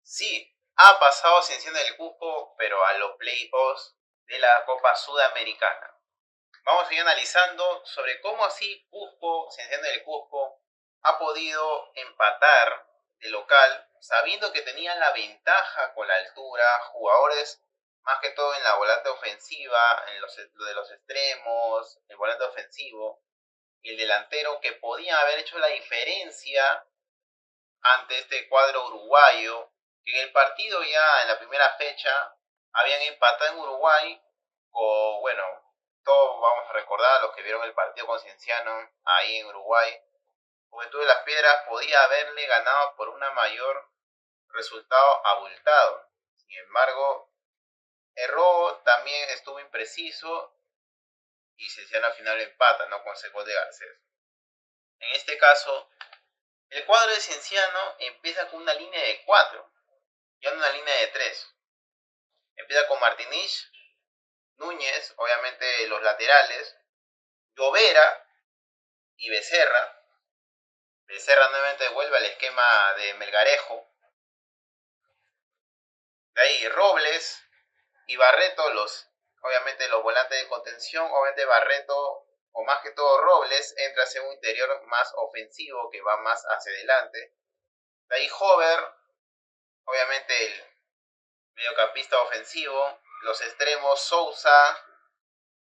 Sí, ha pasado Cienciano del Cusco, pero a los playoffs de la Copa Sudamericana. Vamos a ir analizando sobre cómo así Cusco, Cienciano del Cusco, ha podido empatar de local, sabiendo que tenían la ventaja con la altura, jugadores más que todo en la volante ofensiva, en lo de los extremos, el volante ofensivo y el delantero que podían haber hecho la diferencia ante este cuadro uruguayo, que en el partido ya en la primera fecha habían empatado en Uruguay, o bueno, todos vamos a recordar a los que vieron el partido con Cienciano ahí en Uruguay. Juventud de las Piedras podía haberle ganado por una mayor resultado abultado. Sin embargo, erró, también estuvo impreciso y Cienciano al final empata, ¿no? Con ese gol de Garcés. En este caso, el cuadro de Cienciano empieza con una línea de 4, ya en una línea de 3. Empieza con Martinich, Núñez, obviamente los laterales, Llovera y Becerra. Becerra nuevamente vuelve al esquema de Melgarejo. De ahí Robles y Barreto, obviamente los volantes de contención. Obviamente Barreto, o más que todo Robles, entra hacia un interior más ofensivo que va más hacia adelante. De ahí Hover, obviamente el mediocampista ofensivo. Los extremos Sousa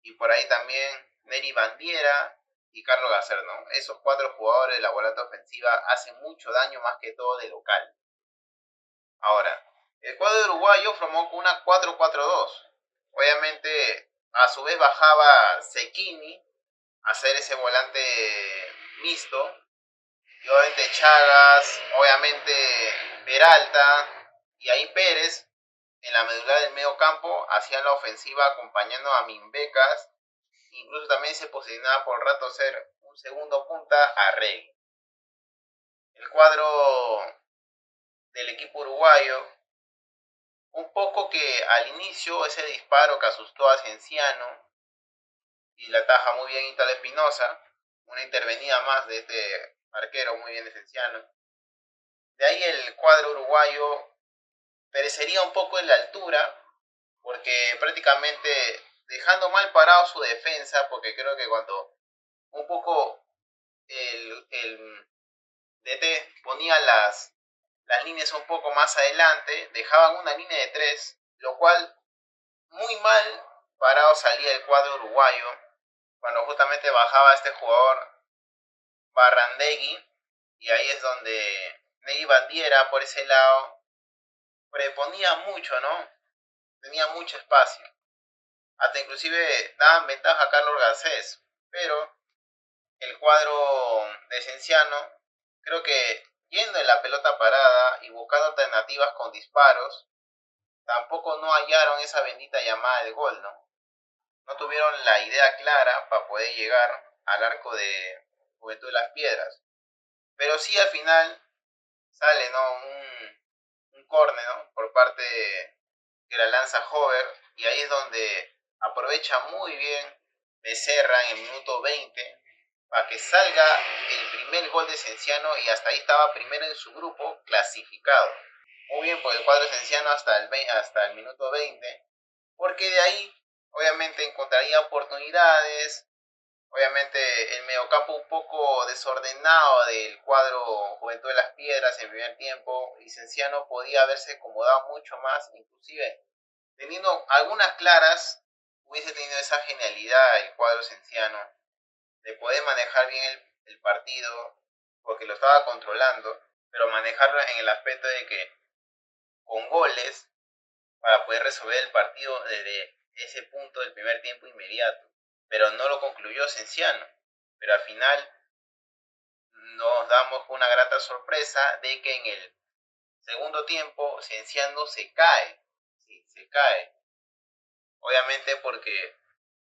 y por ahí también Neri Bandiera y Carlos Gacerno. Esos 4 jugadores de la volante ofensiva hacen mucho daño, más que todo de local. Ahora, el cuadro uruguayo formó con una 4-4-2. Obviamente, a su vez bajaba Sekini a hacer ese volante mixto. Y obviamente Chagas, obviamente Peralta y ahí Pérez en la medular del medio campo hacían la ofensiva acompañando a Minbecas. Incluso también se posicionaba por rato ser un segundo punta a Rey. El cuadro del equipo uruguayo, un poco que al inicio ese disparo que asustó a Cienciano y la taja muy bien Italo Espinosa, una intervenida más de este arquero muy bien de Cienciano. De ahí el cuadro uruguayo perecería un poco en la altura, porque prácticamente dejando mal parado su defensa, porque creo que cuando un poco el DT ponía las líneas un poco más adelante, dejaban una línea de 3, lo cual muy mal parado salía el cuadro uruguayo, cuando justamente bajaba este jugador Barrandegui, y ahí es donde Ney Bandiera por ese lado preponía mucho, ¿no? Tenía mucho espacio. Hasta inclusive daban ventaja a Carlos Garcés, pero el cuadro de Cienciano, creo que yendo en la pelota parada y buscando alternativas con disparos, tampoco no hallaron esa bendita llamada de gol, ¿no? No tuvieron la idea clara para poder llegar al arco de Juventud de las Piedras. Pero sí al final sale, ¿no? Un córner, ¿no? Por parte que la lanza Hover, y ahí es donde aprovecha muy bien Becerra en el minuto 20 para que salga el primer gol de Cienciano, y hasta ahí estaba primero en su grupo clasificado. Muy bien por el cuadro Cienciano hasta el minuto 20, porque de ahí obviamente encontraría oportunidades. Obviamente el mediocampo un poco desordenado del cuadro Juventud de las Piedras en primer tiempo, y Cienciano podía haberse acomodado mucho más, inclusive teniendo algunas claras, hubiese tenido esa genialidad el cuadro Cienciano de poder manejar bien el partido, porque lo estaba controlando, pero manejarlo en el aspecto de que con goles, para poder resolver el partido desde ese punto del primer tiempo inmediato. Pero no lo concluyó Cienciano. Pero al final nos damos una grata sorpresa de que en el segundo tiempo Cienciano se cae. Sí, se cae. Obviamente porque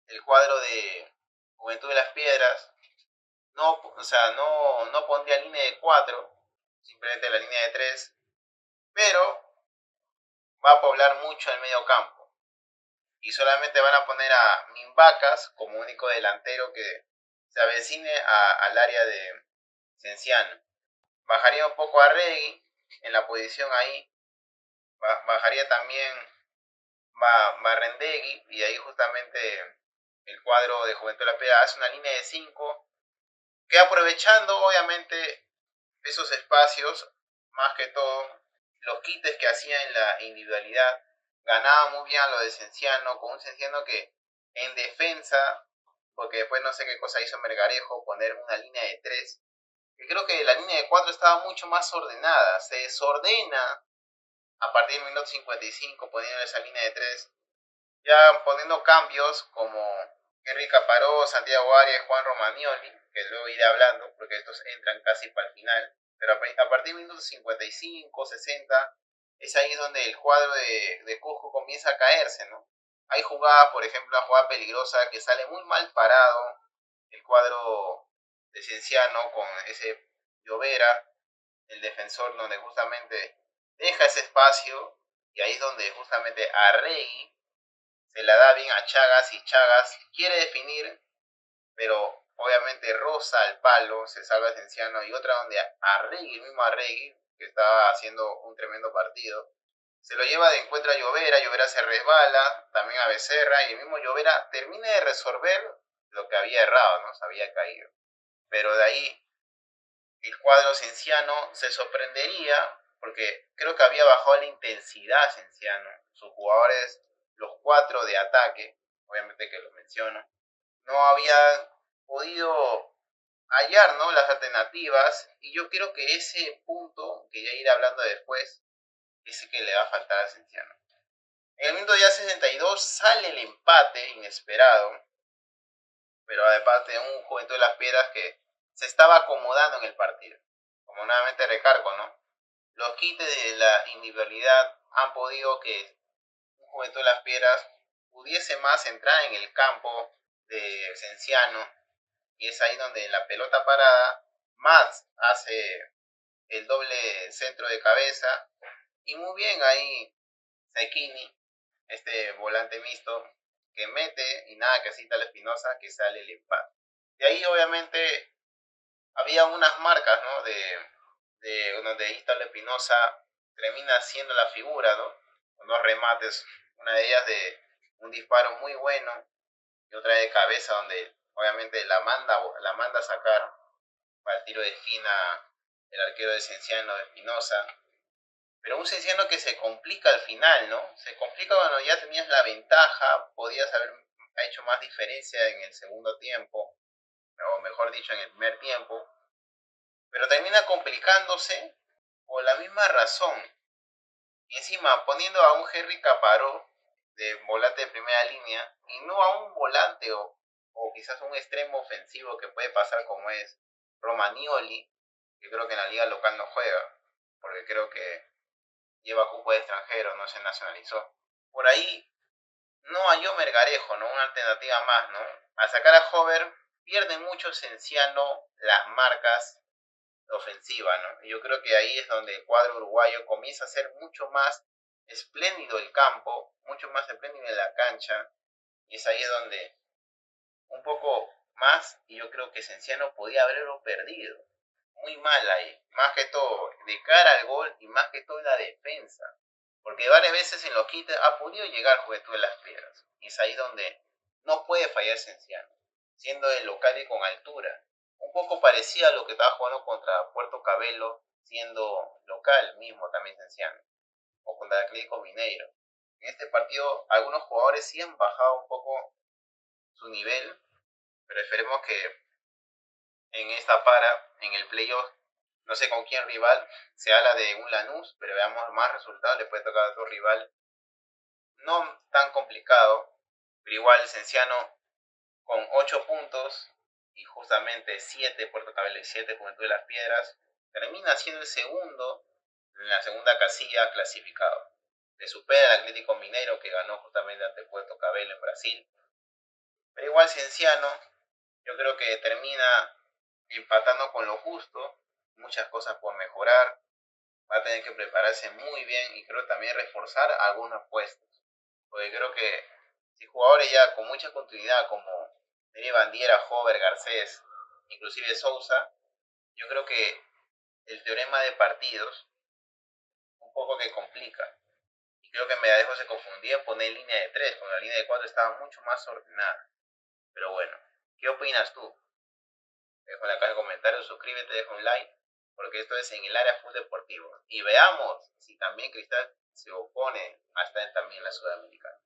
el cuadro de Juventud de las Piedras no pondría línea de 4, simplemente la línea de 3, pero va a poblar mucho el medio campo. Y solamente van a poner a Minvacas como único delantero que se avecine al área de Cienciano. Bajaría un poco a Regui en la posición ahí, Bajaría también Barrendegui, y ahí justamente el cuadro de Juventud de la Piedra hace una línea de 5 que, aprovechando obviamente esos espacios, más que todo los quites que hacía en la individualidad, ganaba muy bien a lo de Cienciano, con un Cienciano que en defensa, porque después no sé qué cosa hizo Melgarejo, poner una línea de 3, y creo que la línea de 4 estaba mucho más ordenada. Se desordena a partir del minuto 55 poniendo esa línea de 3, ya poniendo cambios como Henry Caparó, Santiago Arias, Juan Romagnoli, que luego iré hablando porque estos entran casi para el final, pero a partir del minuto 55, 60, es ahí donde el cuadro de Cusco comienza a caerse, ¿no? Hay jugadas, por ejemplo, una jugada peligrosa que sale muy mal parado el cuadro de Cienciano con ese Llovera, el defensor, donde justamente deja ese espacio, y ahí es donde justamente Arregui se la da bien a Chagas, y Chagas quiere definir, pero obviamente roza al palo, se salva Cienciano, y otra donde Arregui, el mismo Arregui, que estaba haciendo un tremendo partido, se lo lleva de encuentro a Llovera, Llovera se resbala, también a Becerra, y el mismo Llovera termina de resolver lo que había errado, ¿no? Se había caído. Pero de ahí el cuadro Cienciano se sorprendería, porque creo que había bajado la intensidad Cienciano. Sus jugadores, los 4 de ataque, obviamente que lo menciono, no habían podido hallar, ¿no?, las alternativas, y yo creo que ese punto, que ya iré hablando después, es el que le va a faltar a Cienciano. En el minuto ya 62 sale el empate inesperado, pero además de un Juventud de las Piedras que se estaba acomodando en el partido. Como nuevamente recargo, ¿no? Los quites de la individualidad han podido que un Juventud de las Piedras pudiese más entrar en el campo de Cienciano, y es ahí donde en la pelota parada Mats hace el doble centro de cabeza, y muy bien ahí Sekini, este volante mixto, que mete, y nada, que así tal Espinosa, que sale el empate. De ahí obviamente había unas marcas, ¿no?, de donde Ítalo Espinosa termina siendo la figura, ¿no? Con dos remates, una de ellas de un disparo muy bueno, y otra de cabeza, donde obviamente la manda a sacar para el tiro de esquina el arquero de Cienciano, de Espinosa. Pero un Cienciano que se complica al final, ¿no? Se complica cuando ya tenías la ventaja, podías haber hecho más diferencia en el segundo tiempo, o mejor dicho, en el primer tiempo, pero termina complicándose por la misma razón. Y encima poniendo a un Henry Caparó de volante de primera línea, y no a un volante o quizás un extremo ofensivo que puede pasar, como es Romagnoli, que creo que en la liga local no juega, porque creo que lleva cupo de extranjero, no se nacionalizó. Por ahí no halló Melgarejo, ¿no?, una alternativa más, ¿no? Al sacar a Hover, pierde mucho Cienciano las marcas ofensiva, ¿no? Y yo creo que ahí es donde el cuadro uruguayo comienza a ser mucho más espléndido el campo, mucho más espléndido en la cancha, y es ahí donde un poco más, y yo creo que Cienciano podía haberlo perdido. Muy mal ahí, más que todo de cara al gol, y más que todo en la defensa, porque varias veces en los quites ha podido llegar Juventud de las Piedras, y es ahí donde no puede fallar Cienciano, siendo el local y con altura, un poco parecía a lo que estaba jugando contra Puerto Cabello, siendo local mismo también Cienciano, o contra el Atlético Mineiro. En este partido algunos jugadores sí han bajado un poco su nivel, pero esperemos que en esta en el playoff, no sé con quién rival, se habla de un Lanús, pero veamos más resultados, le puede tocar a otro rival no tan complicado, pero igual Cienciano con 8 puntos, y justamente 7 Puerto Cabello y 7 Juventud de las Piedras, termina siendo el segundo en la segunda casilla clasificado. Le supera al Atlético Mineiro, que ganó justamente ante Puerto Cabello en Brasil. Pero igual Cienciano, yo creo que termina empatando con lo justo, muchas cosas por mejorar, va a tener que prepararse muy bien, y creo también reforzar algunos puestos, porque creo que si jugadores ya con mucha continuidad como Neri Bandiera, Hover, Garcés, inclusive Sousa, yo creo que el teorema de partidos un poco que complica. Creo que Medadejo se confundía en poner línea de 3, cuando la línea de 4 estaba mucho más ordenada. Pero bueno, ¿qué opinas tú? Dejo en la caja de comentarios, suscríbete, deja un like, porque esto es en el área full deportivo. Y veamos si también Cristal se opone a estar también en la Sudamericana.